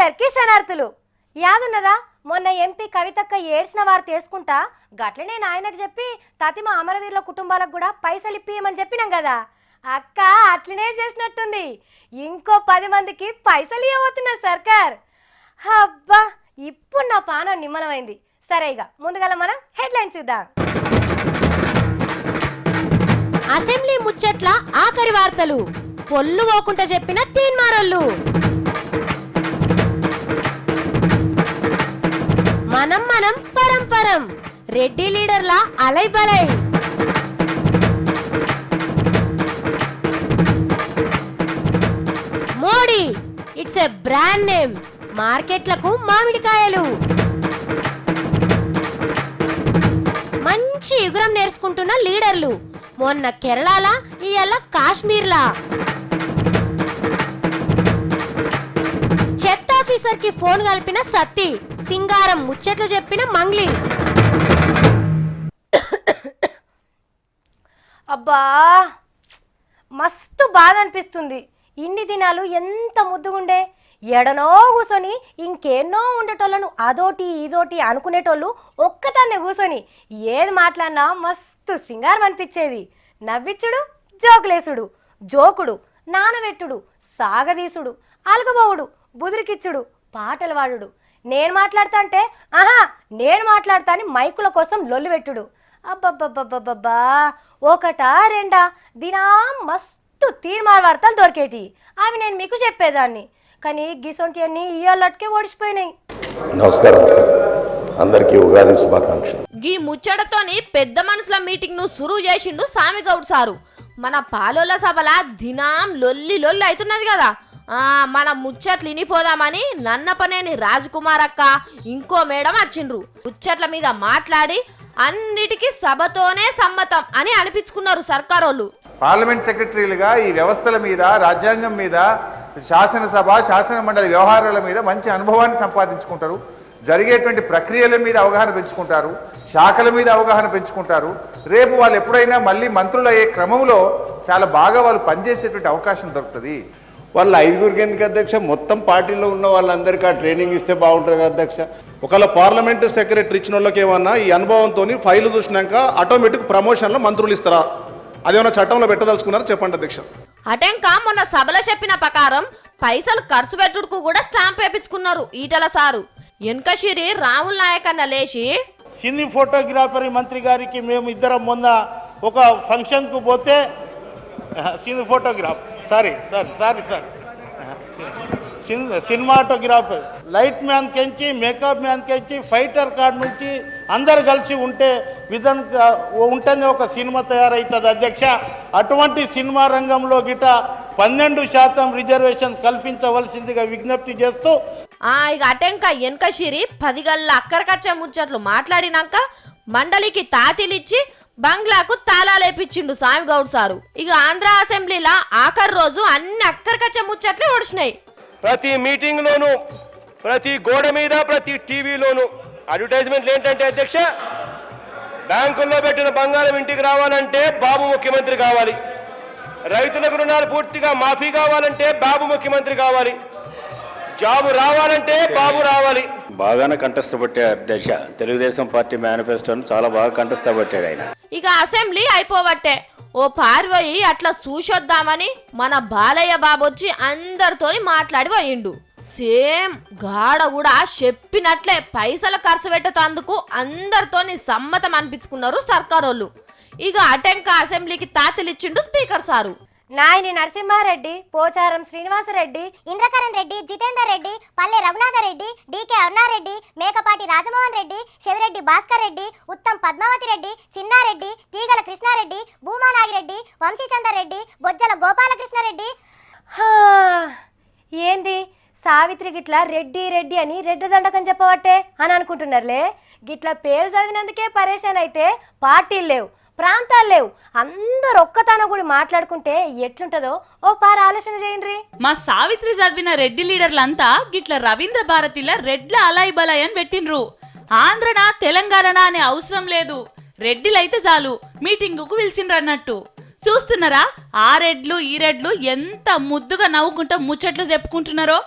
అందరికీ శనార్థులు. యాదున్నదా మొన్న ఎంపీ కవితక్క ఏడ్చిన వారు తీసుకుంటా గట్లనే నాయనకు చెప్పి తతిమ అమరవీరుల కుటుంబాలకు కూడా పైసలు ఇప్పియమని చెప్పినాం కదా. అక్క అట్లనే చేసినట్టుంది. ఇంకో 10 మందికి పైసలు ఇవ్వబోతున్నారు సర్కార్. అబ్బా ఇప్పుడు నా పానం నిమ్మలమైంది. సరే ఇక ముందుగా మనం హెడ్లైన్స్ చూద్దాం. అసెంబ్లీ ముచ్చట్ల ఆఖరి వార్తలు, పొల్లు పోకుండా చెప్పిన తీన్మారోళ్ళు, మనం మనం పరంపరం, రెడ్డి లీడర్ల అలై బలై, Modi it's a brand name, మార్కెట్లకు మామిడికాయలు, మంచి ఎగురం నేర్చుకుంటున్న లీడర్లు, మొన్న కేరళల ఇయ్యాల కాశ్మీర్లా, చెత్త ఆఫీసర్ కి ఫోన్ కలిపిన సత్తి, సింగారం ముచ్చట్లు చెప్పిన మంగ్లీ. అబ్బా మస్తు బాధ అనిపిస్తుంది. ఇన్ని దినాలు ఎంత ముద్దుగుండే, ఎడనో కూర్చొని ఇంకెన్నో ఉండేటోళ్ళను అదోటి ఇదోటి అనుకునేటోళ్ళు ఒక్కతాన్నే కూర్చొని ఏది మాట్లాడినా మస్తు సింగారం అనిపించేది. నవ్విచ్చుడు, జోకులేసుడు, జోకుడు, నానబెట్టుడు, సాగదీసుడు, అలగబోవుడు, బుదిరికిచ్చుడు, పాటలు పాడుడు, నేను మాట్లాడతా అంటే నేను మాట్లాడతా అని మైకుల కోసం లొల్లు పెట్టుడు. అబ్బబ్బబ్బబ్బబ్బా ఒకటా రెండా దినా మస్తు తీర్మార్ వార్తలు దొరికేటి. అవి నేను మీకు చెప్పేదాన్ని, కానీ గిసొంటి అన్ని ఇయ్యాలట్కే ఓడిచిపోయినాయి. నమస్కారం సార్, అందరికీ ఉగాది శుభాకాంక్షలు. గీ ముచ్చటతోని పెద్ద మనుషుల మీటింగ్ ను సురు చేసిండు సామిగౌడ్ సారు. మన పాలోల సభల దినాం లొల్లి లొల్లి అవుతున్నది కదా, మన ముచ్చట్లు ఇనిపోదామని నన్నపనేని రాజకుమార్ అక్క ఇంకో మేడం వచ్చిండ్రు. ముచ్చట్ల మీద మాట్లాడి అన్నిటికీ సభతోనే సమ్మతం అని అనిపించుకున్నారు సర్కారోళ్ళు. పార్లమెంట్ సెక్రటరీలుగా ఈ వ్యవస్థల మీద, రాజ్యాంగం మీద, శాసనసభ శాసన మండలి వ్యవహారాల మీద మంచి అనుభవాన్ని సంపాదించుకుంటారు. జరిగేటువంటి ప్రక్రియల మీద అవగాహన పెంచుకుంటారు, శాఖల మీద అవగాహన పెంచుకుంటారు. రేపు వాళ్ళు ఎప్పుడైనా మళ్ళీ మంత్రులు అయ్యే క్రమంలో చాలా బాగా వాళ్ళు పనిచేసేటువంటి అవకాశం దొరుకుతుంది. వాళ్ళ 5గురికి ఎందుకు అధ్యక్ష, మొత్తం పార్టీలో ఉన్న వాళ్ళందరికీ ఆ ట్రైనింగ్ ఇస్తే బాగుంటుంది అధ్యక్ష. ఒకవేళ పార్లమెంటు సెక్రటరీ ఇచ్చిన వాళ్ళకి ఏమన్నా ఈ అనుభవంతో ఫైలు చూసినాక ఆటోమేటిక్ ప్రమోషన్లో మంత్రులు ఇస్తారా? అదేమన్నా చట్టంలో పెట్టదలుచుకున్నారా చెప్పండి అధ్యక్ష. అటెంక మొన్న సభలో చెప్పిన ప్రకారం పైసలు ఖర్చు పెట్టుడుకు కూడా స్టాంప్ వేపించుకున్నారు ఈటల సారు. వెనకశిరి రాముల నాయకన్న లేచి, సినీ ఫోటోగ్రాఫర్ మంత్రి గారికి మేము ఇద్దరం మొన్న ఒక ఫంక్షన్కు పోతే, cine photograph sorry cinematographer, light man కెంచి, మేకప్ మ్యాన్ కెంచి, ఫైటర్ కార్డ్ నుంచి అందరు కలిసి ఉంటే విధంగా ఉంటేనే ఒక సినిమా తయారవుతుంది అధ్యక్ష. అటువంటి సినిమా రంగంలో గిట 12% రిజర్వేషన్ కల్పించవలసిందిగా విజ్ఞప్తి చేస్తూ, ఇక అటెంక వెనకశిరి 10 గల్ల అక్కరకచ్చ ముచ్చట్లు మాట్లాడినాక మండలికి తాతీలిచ్చి బంగ్లాకు తాళాలేపించిండు సామిగౌడ్ సారు. ఇక ఆంధ్ర అసెంబ్లీలో ఆఖరి రోజు అన్ని అక్కరకచ్చ ముచ్చట్లే ఒడిచినాయి. ప్రతి మీటింగ్ లోను, ప్రతి గోడ మీద, ప్రతి టీవీలోను అడ్వర్టైజ్మెంట్లు ఏంటంటే అధ్యక్ష, బ్యాంకుల్లో పెట్టిన బంగారం ఇంటికి రావాలంటే బాబు ముఖ్యమంత్రి కావాలి, రైతులకు రుణాలు పూర్తిగా మాఫీ కావాలంటే బాబు ముఖ్యమంత్రి కావాలి, జాబు రావాలంటే బాబు రావాలి. బాగానే కంటస్థపట్టే అధ్యక్ష, తెలుగుదేశం పార్టీ మేనిఫెస్టోను చాలా బాగా కంటస్థపట్టాడు ఆయన. ఇక అసెంబ్లీ అయిపోవట్టే ఓ పారిపోయి అట్లా చూసొద్దామని మన బాలయ్య బాబు వచ్చి అందరితోని మాట్లాడి పోయిండు. సేమ్ గాడ కూడా చెప్పినట్లే పైసలు ఖర్చు పెట్టేందుకు అందరితోని సమ్మతం అనిపించుకున్నారు సర్కారోళ్ళు. ఇక అటెంక అసెంబ్లీకి తాతలిచ్చిండు స్పీకర్ సారు. నాయని నరసింహారెడ్డి, పోచారం శ్రీనివాసరెడ్డి, ఇంద్రకరణ్ రెడ్డి, జితేందర్ రెడ్డి, పల్లె రఘునాథరెడ్డి, డికే అరుణారెడ్డి, మేకపాటి రాజమోహన్ రెడ్డి, శివరెడ్డి భాస్కర్ రెడ్డి, ఉత్తమ్ పద్మావతి రెడ్డి, సిన్నారెడ్డి, తీగల కృష్ణారెడ్డి, భూమానాగిరెడ్డి, వంశీచందర్ రెడ్డి, బొజ్జల గోపాలకృష్ణారెడ్డి. ఏంది సావిత్రి గిట్ల రెడ్డి రెడ్డి అని రెడ్డి దండకం చెప్పవట్టే అని అనుకుంటున్నారులే. గిట్ల పేరు చదివినందుకే పరేషాన్ అయితే పార్టీలు లేవు, ప్రాంతాలు లేవు, అందరు ఒక్కతాన కూడా మాట్లాడుకుంటే ఎట్లుంటదో ఓ పార ఆలోచన చేయండి. మా సావిత్రి చదివిన రెడ్డి లీడర్లంతా గిట్ల రవీంద్ర భారతిల రెడ్ల అలాయ్ బలాయ్ అని పెట్టిండ్రు. ఆంధ్రనా తెలంగాణ అనే అవసరం లేదు, రెడ్డిలైతే చాలు మీటింగుకు పిలిచిండ్రు అన్నట్టు. చూస్తున్నారా ఆ రెడ్లు ఈ రెడ్లు ఎంత ముద్దుగా నవ్వుకుంటా ముచ్చట్లు చెప్పుకుంటున్నారో.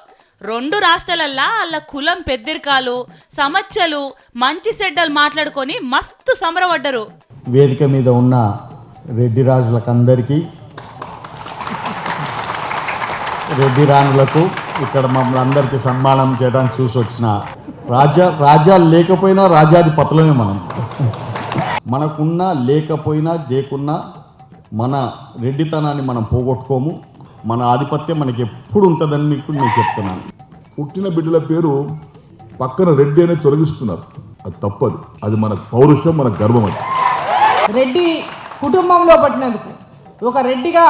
రెండు రాష్ట్రాలల్లా వాళ్ళ కులం పెద్దరికాలు సమస్యలు మంచి చెడ్డలు మాట్లాడుకొని మస్తు సంబరపడ్డరు. వేదిక మీద ఉన్న రెడ్డి రాజులకందరికీ, రెడ్డి రాణులకు, ఇక్కడ మమ్మల్ని అందరికీ సన్మానం చేయడానికి చూసి వచ్చిన రాజ్యాలు లేకపోయినా రాజ్యాధిపతులమే మనం. మనకున్నా లేకపోయినా లేకున్నా మన రెడ్డితనాన్ని మనం పోగొట్టుకోము. మన ఆధిపత్యం మనకి ఎప్పుడు ఉంటుందని మీకు నేను చెప్తున్నాను. పుట్టిన బిడ్డల పేరు పక్కన రెడ్డి అనేది తొలగిస్తున్నారు. అది తప్పదు. అది మన పౌరుషం, మన గర్వం. అది రెడ్డి కుటుంబంలో పట్టినందుకు, ఒక రెడ్డిగా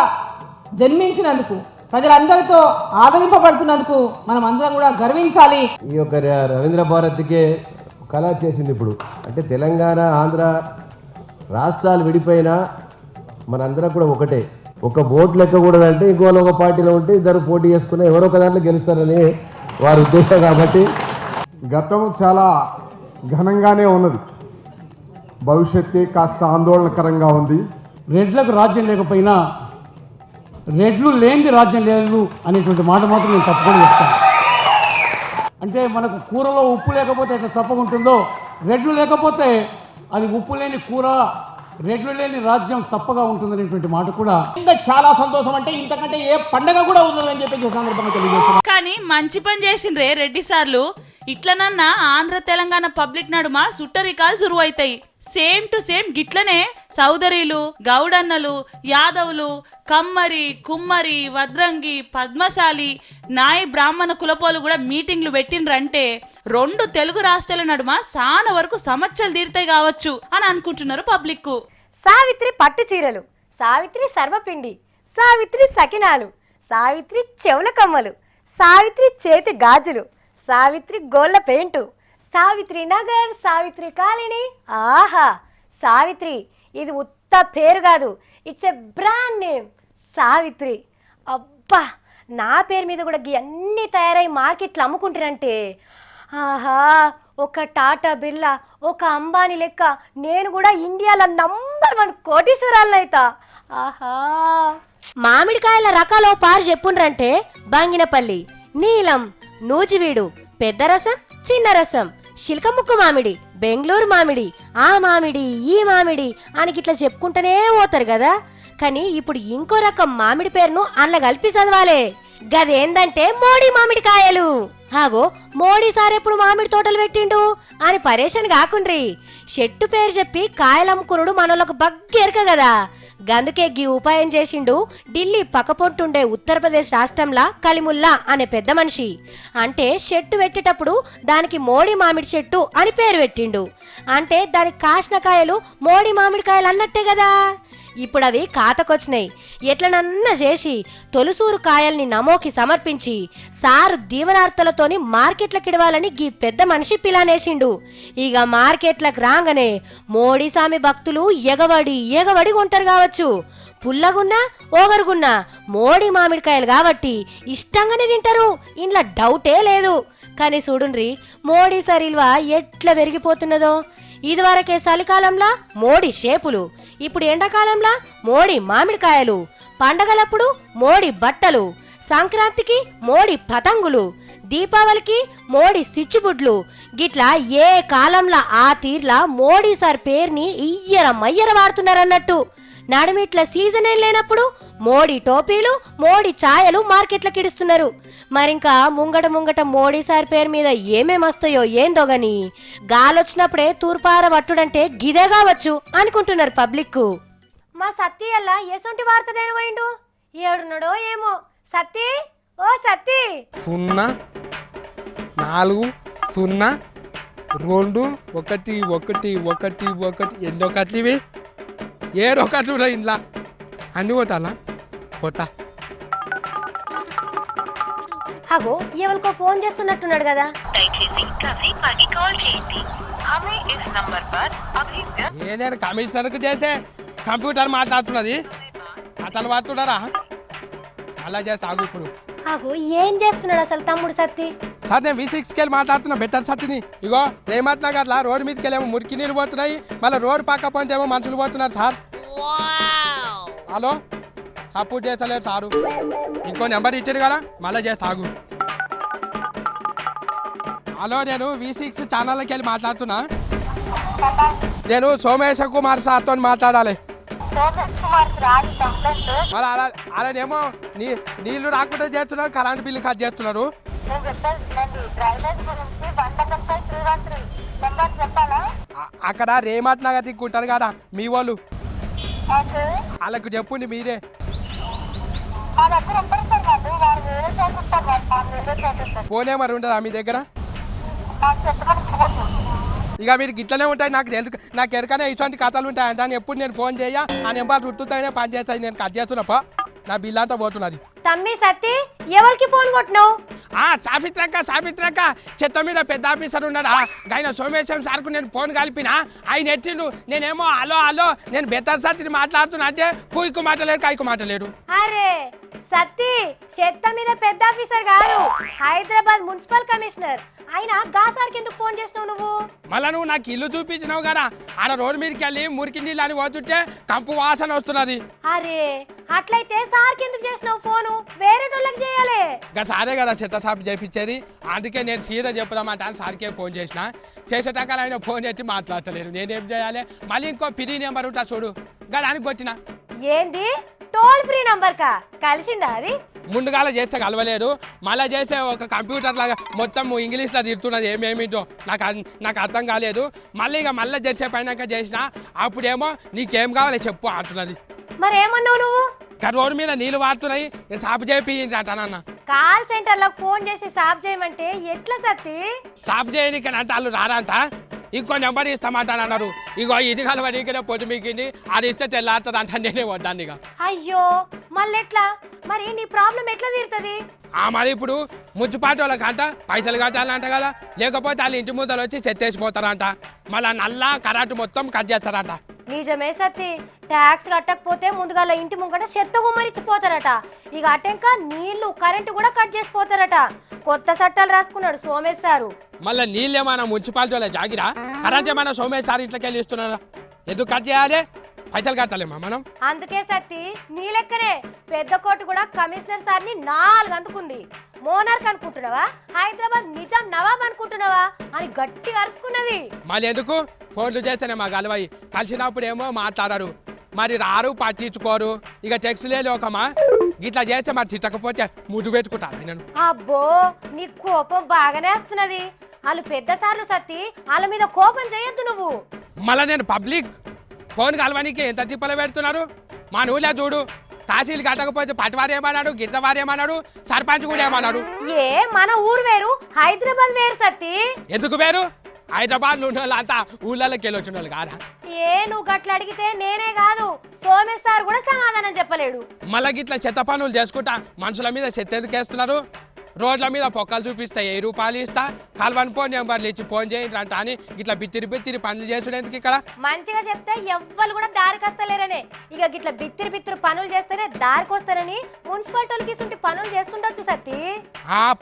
జన్మించినందుకు, ప్రజలందరితో ఆదరింపబడుతున్నందుకు మనం అందరం కూడా గర్వించాలి. ఈ యొక్క రవీంద్ర భారతికే కళ చేసింది. ఇప్పుడు అంటే తెలంగాణ ఆంధ్ర రాష్ట్రాలు విడిపోయినా మనందరం కూడా ఒకటే. ఒక ఓటు లెక్కకూడదంటే ఇంకోళ్ళు ఒక పార్టీలో ఉంటే ఇద్దరు పోటీ చేసుకుని ఎవరో ఒక దాంట్లో గెలుస్తారని వారి ఉద్దేశం. కాబట్టి గతం చాలా ఘనంగానే ఉన్నది, భవిష్యత్తు కాస్త ఆందోళనకరంగా ఉంది. రెడ్లకు రాజ్యం లేకపోయినా రెడ్లు లేనిది రాజ్యం లేదు అనేటువంటి మాట మాత్రం నేను తప్పకుండా చెప్తాను. అంటే మనకు కూరలో ఉప్పు లేకపోతే ఎట్లా తప్పకుంటుందో, రెడ్లు లేకపోతే అది ఉప్పు లేని కూర, రెడ్లు లేని రాజ్యం తప్పగా ఉంటుందనేటువంటి మాట కూడా ఇంకా చాలా సంతోషం. అంటే ఇంతకంటే ఏ పండగ కూడా ఉండదని చెప్పి సందర్భంగా తెలియజేస్తున్నాను. కానీ మంచి పని చేసిండ్రే రెడ్డి సార్లు. ఇట్లనన్నా ఆంధ్ర తెలంగాణ పబ్లిక్ నడుమ సుట్టరికాలు జురువైతాయి. సేమ్ టు సేమ్ గిట్లనే చౌదరీలు, గౌడన్నలు, యాదవులు, కమ్మరి, కుమ్మరి, వద్రంగి, పద్మశాలి, నాయి బ్రాహ్మణ కులపోలు కూడా మీటింగ్లు పెట్టిండ్రంటే రెండు తెలుగు రాష్ట్రాల నడుమ చాలా వరకు సమస్యలు తీరుతాయి కావచ్చు అని అనుకుంటున్నారు పబ్లిక్. సావిత్రి పట్టు చీరలు, సావిత్రి సర్వపిండి, సావిత్రి సకినాలు, సావిత్రి చెవుల కమ్మలు, సావిత్రి చేతి గాజులు, సావిత్రి గోళ్ళ పెయింటు, సావిత్రి నగర్, సావిత్రి కాలనీ. ఆహా, సావిత్రి ఇది ఉత్త పేరు కాదు, it's a brand name Savitri. అబ్బా, నా పేరు మీద కూడా అన్నీ తయారై మార్కెట్లో అమ్ముకుంటారంటే ఆహా, ఒక టాటా బిర్లా, ఒక అంబానీ లెక్క నేను కూడా ఇండియాలో నంబర్ 1 కోటీశ్వరాలనైతా. ఆహా, మామిడికాయల రకాలో పారు చెప్పుండ్రంటే బంగినపల్లి, నీలం, నూజివీడు, పెద్ద రసం, చిన్న రసం, శిల్కముక్కు మామిడి, బెంగళూరు మామిడి, ఆ మామిడి ఈ మామిడి అని ఇట్లా చెప్పుకుంటూనే పోతారు కదా. కానీ ఇప్పుడు ఇంకో రకం మామిడి పేరును అందులో కలిపి చదవాలే. గదేందంటే మోడీ మామిడికాయలు. హాగో, మోడీ సార్ ఎప్పుడు మామిడి తోటలు పెట్టిండు అని పరేషన్ కాకుండ్రి. చెట్టు పేరు చెప్పి కాయలమ్ముకునుడు మనోళ్ళకు బగ్గెరక కదా. గందుకే గీ ఉపాయం చేసిండు ఢిల్లీ పక్కపొంటుండే ఉత్తరప్రదేశ్ రాష్ట్రంలా కలిముల్లా అనే పెద్ద మనిషి. అంటే చెట్టు పెట్టేటప్పుడు దానికి మోడీ మామిడి చెట్టు అని పేరు పెట్టిండు. అంటే దానికి కాసిన కాయలు మోడీ మామిడికాయలు అన్నట్టే కదా. ఇప్పుడు అవి కాతకొచ్చినాయి. ఎట్లనన్నా చేసి తొలుసూరు కాయల్ని నమోకి సమర్పించి సారు దీవనార్తలతోని మార్కెట్లకు ఇడవాలని గీ పెద్ద మనిషి పిలానేసిండు. ఇక మార్కెట్లకు రాగానే మోడీ స్వామి భక్తులు ఎగవడి కొంటారు కావచ్చు. పుల్లగున్నా ఓగరుగున్నా మోడీ మామిడికాయలు కాబట్టి ఇష్టంగానే తింటారు, ఇంట్లో డౌటే లేదు. కానీ చూడుండ్రి మోడీ సరిల్వ ఎట్లా పెరిగిపోతున్నదో. ఇదివరకే చలికాలంలా మోడీ షేపులు, ఇప్పుడు ఎండాకాలంలా మోడీ మామిడికాయలు, పండగలప్పుడు మోడీ బట్టలు, సంక్రాంతికి మోడీ పతంగులు, దీపావళికి మోడీ సిచ్చుబుడ్లు. గిట్లా ఏ కాలంలో ఆ తీర్లా మోడీ సార్ పేరుని మయ్యర వాడుతున్నారన్నట్టు. నడుమిట్ల సీజన్ ఏం లేనప్పుడు మోడీ టోపీలు, మోడీ ఛాయలు మార్కెట్లకు ఇడుస్తున్నారు. మరింకా ముంగట మోడీ సార్ పేరు మీద ఏమేమి వస్తాయో ఏందో గని గాలొచ్చినప్పుడే తూర్పార పట్టుడంటే గిదే కావచ్చు అనుకుంటున్నారు పబ్లిక్. మా సత్తి అలా ఎసొంటి వార్త దేని పోయిండు, ఏడున్నాడో ఏమో. సత్తి, ఓ సత్తి. 0 4 0 2 1 1 1 1 ఎన్నో కట్లివి 7 ఒకటి ఇంట్లో అన్ని పోతాలా పోతా. అగో, ఎవరికో ఫోన్ చేస్తున్నట్టున్నాడు కదా. ఏదైనా కమిషనర్కు చేస్తే కంప్యూటర్ మాట్లాడుతున్నది, అతను వాడుతున్నారా అలా చేస్తా. ఆగు ఇప్పుడు. అగో, ఏం చేస్తున్నాడు అసలు తమ్ముడు సత్తి? సార్ నేను V6కి వెళ్ళి మాట్లాడుతున్నా, బెటర్ సత్తిని. ఇగో రేమత్ నగర్లా రోడ్డు మీదకి వెళ్ళేమో మురికి నీళ్ళు పోతున్నాయి, మళ్ళీ రోడ్డు పక్క పోతేమో మనుషులు పోతున్నారు సార్. హలో, సపోర్ట్ చేస్తలేరు సారు. ఇంకో నెంబర్ ఇచ్చారు కదా, మళ్ళీ చేస్తా. ఆగు. హలో, నేను V6 ఛానల్కి వెళ్ళి మాట్లాడుతున్నా. నేను సోమేశ కుమార్ సార్తో మాట్లాడాలి. మరి అలానేమో నీళ్లు రాకుండా చేస్తున్నారు, కరెంట్ బిల్లు కట్ చేస్తున్నారు. అక్కడ రేమట్ నగర్ దిక్కుంటారు కదా మీ వాళ్ళు, వాళ్ళకు చెప్పుండి మీరే. ఫోన్ ఏమరు ఉంటుందా మీ దగ్గర? ఇక మీరు గిట్లనే ఉంటాయి, నాకు ఎరకనే ఇటువంటి కథలు ఉంటాయి. దాన్ని ఎప్పుడు నేను ఫోన్ చేయ ఆ నెంబర్ చుట్టూతోనే పని చేస్తాయి. నేను కట్ చేస్తున్నప్ప నా బిల్ అంతా పోతున్నది. తమ్మి సత్తి ఎవరికి ఫోన్ కొట్టినావు? సావిత్రక్క చెత్త మీద పెద్ద ఆఫీసర్ ఉన్నాడా, ఆయన సోమేశ్వరం సార్కు నేను ఫోన్ కలిపినా, ఆయన ఎట్టిండు. నేనేమో హలో నేను బెత్తర్ సత్తిని మాట్లాడుతున్నా అంటే కూయికు మాట్లాడారు, కాయకు మాట్లాడారు. అరే సత్తి చెత్త మీద పెద్ద ఆఫీసర్ గారు, హైదరాబాద్ మున్సిపల్ కమిషనర్. ఆయన గాసార్కి ఎందుకు ఫోన్ చేసినావు నువ్వు? మళ్ళా నువ్వు నాకు ఇల్లు చూపించినావు కదా, ఆడ రోడ్డు మీదకి వెళ్ళి మురికి నీళ్ళు అని పోతుంటే కంపు వాసన వస్తున్నది. అరే అట్లయితే సార్కి ఎందుకు చేసినావు ఫోను? వేరే వాళ్ళకి చేయాలి. ఇంకా సారే కదా చెత్త సాపు చేపించేది, అందుకే నేను సీదా చెప్పుదామంటే సార్కే ఫోన్ చేసేటాక ఆయన ఫోన్ చేసి మాట్లాడతలేరు. నేనేం చేయాలి? మళ్ళీ ఇంకో పిరి నెంబర్ ఉంటా చూడు, ఇంకా దానికి వచ్చిన. ఏంది టోల్ ఫ్రీ నంబర్ కా? కలిసిందా అది? ముందుగాల చేస్తే కలవలేదు, మళ్ళీ చేస్తే ఒక కంప్యూటర్ లాగా మొత్తం ఇంగ్లీష్లో తిడుతున్నది. ఏమేమిటో నాకు అర్థం కాలేదు. మళ్ళీ చేసే పైనాక చేసిన అప్పుడేమో నీకేం కావాలి చెప్పు అంటున్నది. మరి ఏమన్నావు నువ్వు? రోడ్డు మీద నీళ్ళు వాడుతున్నాయి, సాపు చేపి అంటానన్న. కాల్ సెంటర్ లో ఫోన్ చేసి సాఫ్ చేయమంటే ఎట్లా సత్తి? సాపు చేయడానికి అంటే వాళ్ళు రారంట, ఇంకో నెంబర్ ఇస్తామంటానన్నారు. ఇగో ఇది కలవడానికి పొద్దు మీకింది, అది ఇస్తే తెల్లారుతుంది అంట. నేనే వద్దాను ఇక. అయ్యో మళ్ళీ ఎట్లా? మరి నీ ప్రాబ్లం ఎట్లా తీరుతుంది? మరి ఇప్పుడు మున్సిపాలిటీ వాళ్ళకంట పైసలు కట్టాలంట కదా, లేకపోతే వాళ్ళు ఇంటి ముందర వచ్చి చెత్తేసిపోతారంట. మళ్ళీ నల్ల కరెంటు మొత్తం కట్ చేస్తారంట. నిజమే సత్తి, ట్యాక్స్ కట్టకపోతే ముందుగా ఇంటి ముంగట చెత్త గుమ్మరిచ్చిపోతారట. ఇక అటెంక నీళ్లు కరెంటు కూడా కట్ చేసిపోతారట. కొత్త చట్టాలు రాసుకున్నాడు సోమేశ్ సారు. మళ్ళీ నీళ్ళు ఏమైనా మున్సిపాలిటీ వాళ్ళ జాగిరా, కరెంట్ ఏమైనా సోమేశ్ సార్ ఇంట్లోకి వెళ్ళి ఇస్తున్నారా? ఎందుకు కట్ చేయాలి? పైసలు కట్టాలేమా మనం? అందుకే సత్తి నీ లెక్కనే పెద్ద కోర్టు కూడా కమిషనర్ సార్ని 4 అందుకుంది. మోనార్క్ అనుకుంటున్నావా, హైదరాబాద్ నిజాం నవాబ్ అనుకుంటున్నావా అని గట్టిగా అరుచుకున్నది. మళ్ళీ ఎందుకు? ఫోన్లు చేస్తేనే మా గలవాయి, కలిసినప్పుడు ఏమో మాట్లాడారు, మరి రారు పట్టించుకోరు. ఇక టెక్స్లే లోకమా, ఇట్లా చేస్తే మరి తిట్టకపోతే ముద్దు పెట్టుకుంటారు నేను. అబ్బో నీ కోపం బాగానే వస్తున్నది. వాళ్ళు పెద్ద సార్లు సత్తి, వాళ్ళ మీద కోపం చేయొద్దు నువ్వు. మళ్ళీ నేను పబ్లిక్ ఫోన్ కలవడానికి ఎంత తిప్పలు పెడుతున్నారు. మా నువ్వులే చూడు, తహసీల్ కట్టకపోతే పట్టువారు ఏమన్నాడు, గిద్దవారు ఏమన్నాడు, సర్పంచ్ కూడా ఏమన్నాడు. ఏ మన ఊరు వేరు, హైదరాబాద్ వేరు సత్తి. ఎందుకు వేరు? హైదరాబాద్ లో ఉన్న వాళ్ళు అంతా ఊళ్ళలోకి వెళ్ళి వచ్చిన వాళ్ళు కాదా? నువ్వు గట్ల అడిగితే నేనే కాదు సోమేశ్ సార్ కూడా సమాధానం చెప్పలేడు. మళ్ళీ ఇట్లా చెత్త పనులు చేసుకుంటా మనుషుల మీద చెత్త ఎందుకు వేస్తున్నారు? రోడ్ల మీద పొక్కలు చూపిస్తా 1000 రూపాయలు ఇస్తా, కలవని ఫోన్ నెంబర్లు ఇచ్చి ఫోన్ చేయండి అంట అని ఇట్లా బిత్తిరి పనులు చేసుడేందుకు? ఇక్కడ మంచిగా చెప్తే ఎవ్వరు కూడా దారికి వస్తలేరనే. ఇక గిట్ల బిత్తిరి పనులు చేస్తేనే దారికి వస్తారని మున్సిపాలిటీకి ఇసుంటి పనులు చేస్తుండొచ్చు సత్తి.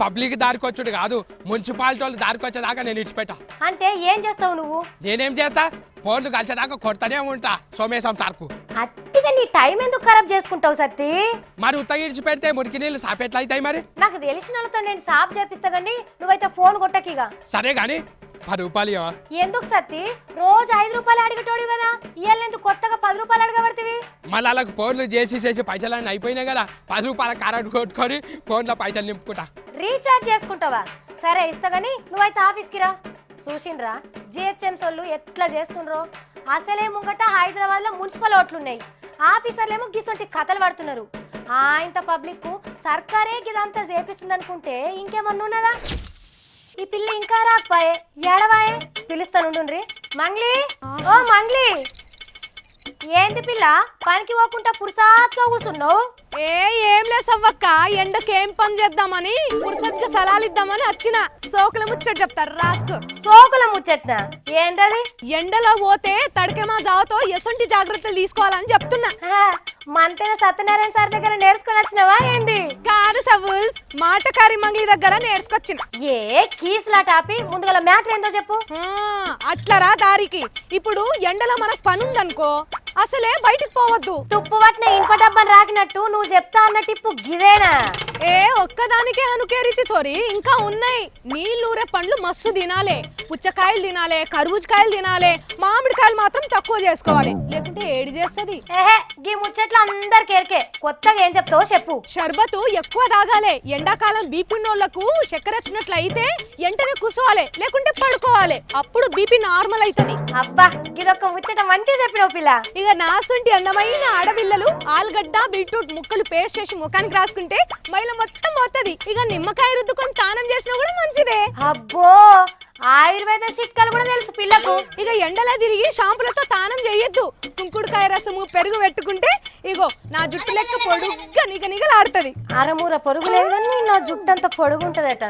పబ్లిక్ దారికి వచ్చుడు కాదు, మున్సిపాలిటీ వాళ్ళు దారికి వచ్చేదాకా నేను ఇచ్చిపెట్టా. అంటే ఏం చేస్తావు నువ్వు? నేనేం చేస్తా? ఫోన్లు కలిసేదాకా కొడతానే ఉంటా సోమేశం సార్కు. అట్టిగా నీ టైం ఎందుకు ఖరాబ్ చేసుకుంటావు సత్తి? మరి ఉత్తగా ఇడిచి పెడితే మురికి నీళ్ళు సాపెట్లా అవుతాయి? మరి నాకు తెలిసిన వాళ్ళతో నేను సాఫ్ చేపిస్తా గానీ నువ్వైతే ఫోన్ కొట్టకిగా. సరే గాని 10 రూపాయలు ఇవ్వవా? ఎందుకు సత్తి? రోజు 5 రూపాయలు అడిగేటోడు కదా, ఇవాళ ఎందుకు కొత్తగా 10 రూపాయలు అడగబడితివి? మళ్ళీ వాళ్ళకి ఫోన్లు చేసి పైసలు అయిపోయినాయి కదా, 10 రూపాయల కరెంట్ కొట్టుకొని ఫోన్లో పైసలు నింపుకుంటా. రీఛార్జ్ చేసుకుంటావా? సరే ఇస్తా గానీ నువ్వైతే ఆఫీస్కి రా. చూసిండ్రా జిహెచ్ఎం సోళ్ళు ఎట్లా చేస్తుండ్రో? అసలే ముంగట హైదరాబాద్ లో మున్సిపల్ ఓట్లున్నాయి, ఆఫీసర్లేమో గిసొంటి కథలు పడుతున్నారు. ఇంత పబ్లిక్ సర్కారే గిదంతా చేపిస్తుంది అనుకుంటే ఇంకేమన్నా ఉన్నదా? ఈ పిల్ల ఇంకా రాకపోయే, ఎడవాయే పిలుస్తానుండ్రి. మంగ్లీ, ఓ మంగ్లీ, ఏంది పిల్ల పనికి పోకుండా పురుసాత్గా కూర్చున్నావు? ఏం లేసవ్వక్క, ఎండకేం పని చేద్దామని పురుసత్గా సలాలు ఇద్దామని వచ్చిన. సోకుల ముచ్చట చెప్తారు రాస్కు. సోకుల ముచ్చట్నా? ఏంటది? ఎండలో పోతే తడికెమా జావతో ఎసంటి జాగ్రత్తలు తీసుకోవాలని చెప్తున్నా. మంతెన సత్యనారాయణ సార్ దగ్గర నేర్చుకొని వచ్చినవా ఏంది? కాదు సవుల్స్, మాటకారి మంగ్లీ దగ్గర నేర్చుకొచ్చిన. కీసులా టాపి ముందుగల మ్యాటర్ ఏందో చెప్పు. అట్లరా దారికి. ఇప్పుడు ఎండలో మనకు పని ఉందనుకో, అసలే బయటికి పోవద్దు. తుప్పు పట్టిన ఇనుప డబ్బాని రాకినట్టు నువ్వు నువ్వు చెప్తా అన్న టిప్పు గిదేనా? ఏ ఒక్కదానికే అనుకేరిచి చోరీ ఇంకా ఉన్నాయి. నీళ్ళూరే పండ్లు మస్తు తినాలే, పుచ్చకాయలు తినాలే, కర్బూజకాయలు తినాలే, మామిడికాయలు మాత్రం తక్కువ చేసుకోవాలి, లేకుంటే ఏడి చేస్తుంది. ఏహే గీ ముచ్చట్లు అందరికి ఎరికే, కొత్తగా ఏం చెప్తావో చెప్పు. షర్బతు ఎక్కువ తాగాలి. ఎండాకాలం బీపీ ఉన్నోళ్లకు చక్కెర వచ్చినట్లు అయితే వెంటనే కూసోవాలి, లేకుంటే పడుకోవాలి, అప్పుడు బీపీ నార్మల్ అవుతుంది. అబ్బా ఇదొక ముచ్చట మంచిగా చెప్పినావు పిల్ల. ఇక నాసుంటి అందమైన ఆడపిల్లలు ఆలుగడ్డ బీట్రూట్ ముక్కలు పేస్ట్ చేసి ముఖానికి రాసుకుంటే మైల మొత్తం పోతుంది. ఇక నిమ్మకాయ రుద్దుకొని స్నానం చేసినా కూడా మంచిదే. అబ్బో ఆయుర్వేద చిట్కాలు కూడా తెలుసు పిల్లకు. ఇక ఎండలా తిరిగి షాంపులతో స్నానం చేయొద్దు. కుంకుడుకాయ రసము పెరుగు పెట్టుకుంటే ఇగో నా జుట్టు లెక్క పొడుగ్గా నిగనిగలాడుతుంది. అరమూర పొడుగు లేదు కానీ నా జుట్టు అంత పొడుగు ఉంటదట.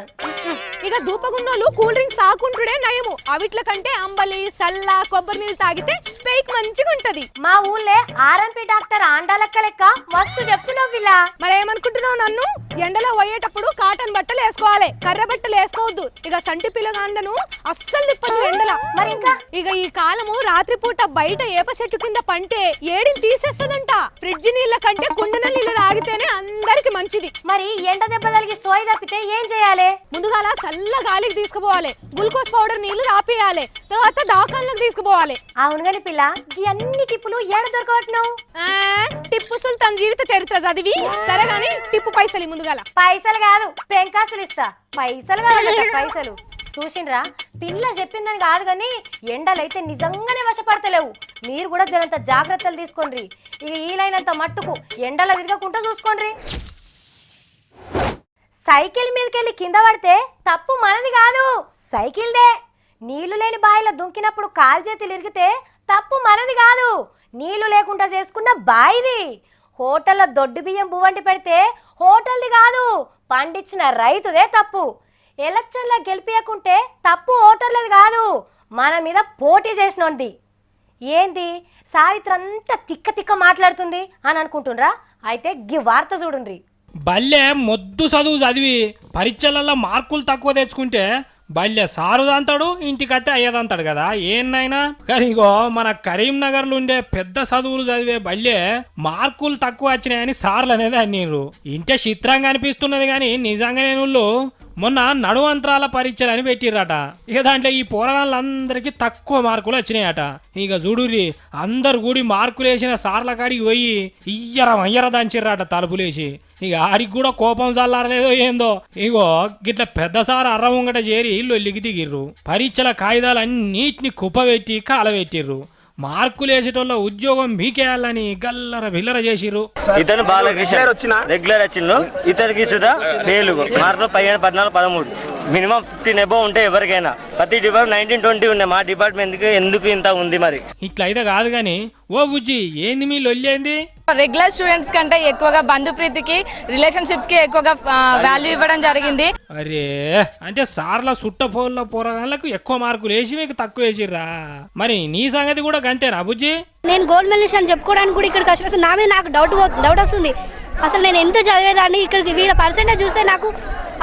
ఇక దూపగున్నోళ్ళు కూల్ డ్రింక్స్ తాకుంటుడే నయము. అవిట్ల కంటే అంబలి సల్ల కొబ్బరి నీళ్ళు తాగితే పేక్ మంచిగా ఉంటది. మా ఊళ్ళే ఆర్ఎంపీ డాక్టర్ ఆండాలక్క లెక్క మస్తు చెప్తున్నావు పిల్ల. మరేమనుకుంటున్నావు నన్ను? ఎండలో పోయేటప్పుడు కాటన్ బట్టలు వేసుకోవాలి, కర్ర బట్టలు వేసుకోవద్దు. ఇక సంటి పిల్లగాండను అస్సలు తిప్పదు ఎండల. మరి ఇంకా ఇక ఈ కాలము రాత్రిపూట బయట ఏప చెట్టు కింద పంటే ఏడిని తీసేస్తదంట. ఫ్రిడ్జ్ నీళ్ళ కంటే కుండన నీళ్ళు తాగితేనే అందరికి మంచిది. మరి ఎండ దెబ్బ తగిలి సోయి తప్పితే ఏం చేయాలి? ముందుగాల చల్ల గాలికి తీసుకుపోవాలి, గ్లూకోజ్ పౌడర్ నీళ్లు తాపేయాలి, తర్వాత దవాఖానలకు తీసుకుపోవాలి. అవును గాని పిల్ల ఈ అన్ని టిప్పులు ఏడ దొరకవట్నావు? టిప్పు సుల్తాన్ జీవిత చరిత్ర చదివి సరే గాని టిప్పు పైసలు ముందుగాల. పైసలు కాదు పెంకాసులు ఇస్తా. పైసలు కాదు పైసలు. చూసిండ్రా పిల్ల చెప్పిందని కాదు కానీ ఎండలైతే నిజంగానే వశపడతలేవు. మీరు కూడా జరంత జాగ్రత్తలు తీసుకోండి. ఇక ఈలైనంత మట్టుకు ఎండల తిరగకుండా చూసుకోండి. సైకిల్ మీదకెళ్ళి కింద పడితే తప్పు మనది కాదు, సైకిల్దే. నీళ్లు లేని బాయిలో దుంకినప్పుడు కాలు చేతులు ఇరిగితే తప్పు మనది కాదు, నీళ్లు లేకుండా చేసుకున్న బాయిది. హోటల్లో దొడ్డు బియ్యం బువ్వంటి పెడితే హోటల్ది కాదు, పండించిన రైతుదే తప్పు. ఎలక్షన్లో గెలిపియకుంటే తప్పు హోటల్ది కాదు, మన మీద పోటీ చేసినోంది. ఏంది సావిత్రి అంతా తిక్క తిక్క మాట్లాడుతుంది అని అనుకుంటుండ్రా? అయితే గి వార్త చూడుండ్రి. బల్లె మొద్దు చదువు చదివి పరీక్షలలో మార్కులు తక్కువ తెచ్చుకుంటే బల్లె సారుదంతాడు, ఇంటికైతే అయ్యేదంతాడు కదా ఏన్నైనా. కానీ ఇగో మన కరీంనగర్లో ఉండే పెద్ద చదువులు చదివే బల్లె మార్కులు తక్కువ వచ్చినాయని సార్లు అనేది అన్నారు. ఇంటే చిత్రంగా అనిపిస్తున్నది కానీ నిజంగానే వాళ్ళు మొన్న నడువంతరాల పరీక్షలు అని పెట్టిర్రట. ఇక దాంట్లో ఈ పోరగాళ్ళందరికీ తక్కువ మార్కులు వచ్చినాయట. ఇక చూడుర్రి అందరు కూడి మార్కులు వేసిన సార్ల కాడికి పోయి ఇయ్యర దంచిర్రట తలుపులేసి. ఇక ఆడికి కూడా కోపం చల్లారలేదో ఏందో. ఇగో గిట్ల పెద్ద సార్ అర్రముంగట చేరి లొల్లికి దిగిర్రు. పరీక్షల కాగితాలన్నిటిని కుప్పబెట్టి కాలబెట్టిర్రు. మార్కులు వేసేటోళ్ళ ఉద్యోగం మీకేయాలని గల్లర బిల్లర చేసిర్రు. ఇతను బాలకృష్ణ రెగ్యులర్ వచ్చిండు, ఇతనికి సుధా ఫెయిల్. మార్కులు 15, 14, 13 మినిమం 15 ఎబోవ్ ఉంటే ఎవరికైనా. ప్రతి డిపార్ట్మెంట్ 19, 20 ఉన్నాయి, మా డిపార్ట్మెంట్ ఎందుకు ఇంత ఉంది మరి? ఇట్లా అయితే కాదు కానీ ఓ బుజ్జి ఏంది మీ లొల్లి ఏంది? రెగ్యులర్ స్టూడెంట్స్ కంటే ఎక్కువగా బంధుప్రీతికి రిలేషన్షిప్స్ కి ఎక్కువగా వాల్యూ ఇవ్వడం జరిగింది. అరే అంటే సార్ల సుట్టపోళ్ళ పోరగాళ్ళకు ఎక్కువ మార్కులు వేసి మీకు తక్కువ వేసిర్రా? మరి నీ సంగతి కూడా గంతేనా బుజ్జి? నేను గోల్డ్ మెడలిస్ట్ అని చెప్పుకోవడానికి కూడా ఇక్కడికి వచ్చిన అసలు నా మీద నాకు డౌట్ వస్తుంది. అసలు నేను ఎంత చదివేదాన్ని ఇక్కడికి వీళ్ళ పర్సెంటేజ్ చూస్తే నాకు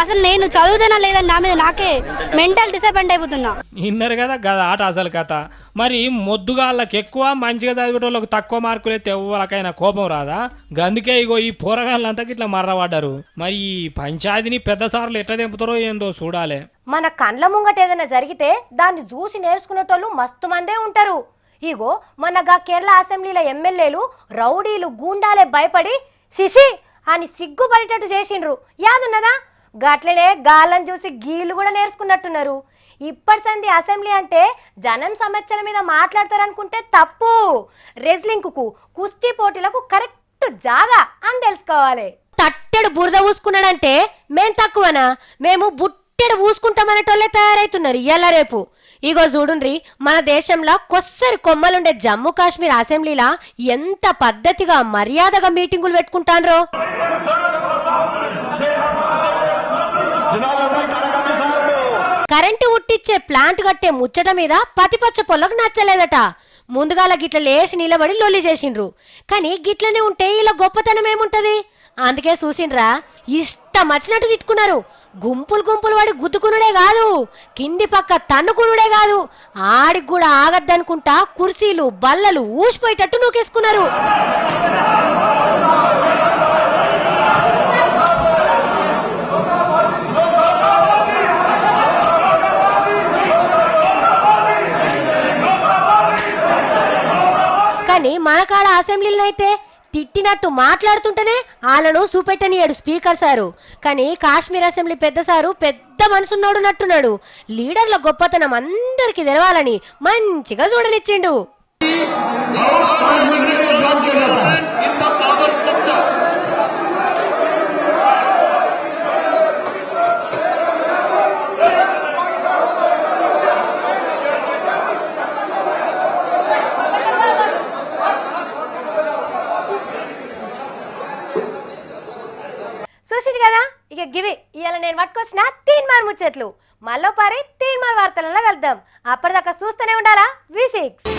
అసలు నేను చదువుతానా లేదని నా మీద నాకే మెంటల్ డిసప్పాయింట్ అయిపోతున్నా. విన్నారు కదా గదా ఆట అసలు కథ. మరి మొద్దుగాళ్ళకి ఎక్కువ మంచిగా చదివేటోళ్ళకి తక్కువ మార్కులు అయితే ఎవరికైనా కోపం రాదా? గందుకే ఇగో ఈ పోరగాళ్ళంతా ఇట్లా మర్రపడ్డారు. మరి ఈ పంచాయతీని పెద్ద సార్లు ఎట్లా తెంపుతారో ఏందో చూడాలి. మన కండ్ల ముంగట ఏదైనా జరిగితే దాన్ని చూసి నేర్చుకునేటోళ్ళు మస్తు మందే ఉంటారు. ఇగో మొన్నగా కేరళ అసెంబ్లీల ఎమ్మెల్యేలు రౌడీలు గూండాలే భయపడి శిషి అని సిగ్గుపడేటట్టు చేసిండ్రు. యాదున్నదా? గట్లనే గాళ్ళని చూసి గీళ్ళు కూడా నేర్చుకున్నట్టున్నారు. ఇప్పటి సంది అసెంబ్లీ అంటే జనం సమస్యల మీద మాట్లాడతారనుకుంటే తప్పు. రెజ్లింగ్కు కుస్తీ పోటీలకు కరెక్ట్ జాగా అని తెలుసుకోవాలి. తట్టెడు బురద పూసుకున్నాడంటే మేం తక్కువనా? మేము బుట్టెడు పూసుకుంటామనేటోళ్ళే తయారైతున్నారు ఇయ్యాల రేపు. ఇగో చూడుండ్రి మన దేశంలో కొස්සరి కొమ్మలుండే జమ్మూ కాశ్మీర్ అసెంబ్లీలా ఎంత పద్ధతిగా మర్యాదగా మీటింగులు పెట్టుకుంటాన్రో. కరెంటు ఉట్టిచ్చే ప్లాంట్ కట్టే ముచ్చట మీద పతిపచ్చ పొల్లకు నచ్చలేదట. ముందుగాల గిట్ల లేచి నిలబడి లొల్లి చేసిండ్రు. కానీ గిట్లనే ఉంటే ఇలా గొప్పతనం ఏముంటది? అందుకే చూసిండ్రా ఇష్టం వచ్చినట్టు తిట్టుకున్నారు. గుంపులు గుంపులు వాడి గుద్దుకునుడే కాదు, కింది పక్క తన్నుకునుడే కాదు, ఆడికి కూడా ఆగద్దనుకుంటా కుర్చీలు బల్లలు ఊసిపోయేటట్టు నూకేసుకున్నారు. కానీ మన కాడ అసెంబ్లీలో అయితే తిట్టినట్టు మాట్లాడుతుంటేనే వాళ్ళను చూపెట్టనియాడు స్పీకర్ సారు. కానీ కాశ్మీర్ అసెంబ్లీ పెద్ద సారు పెద్ద మనసున్నాడు నట్టున్నాడు. లీడర్ల గొప్పతనం అందరికి తెలవాలని మంచిగా చూడనిచ్చిండు. చూసిండు కదా, ఇక గివి ఇవాళ నేను పట్టుకొచ్చిన తీన్మార్ ముచ్చట్లు. మళ్ళీ పారి తీన్మార్ వార్తలలో కలుద్దాం. అప్పటిదాకా చూస్తూనే ఉండాలా V6.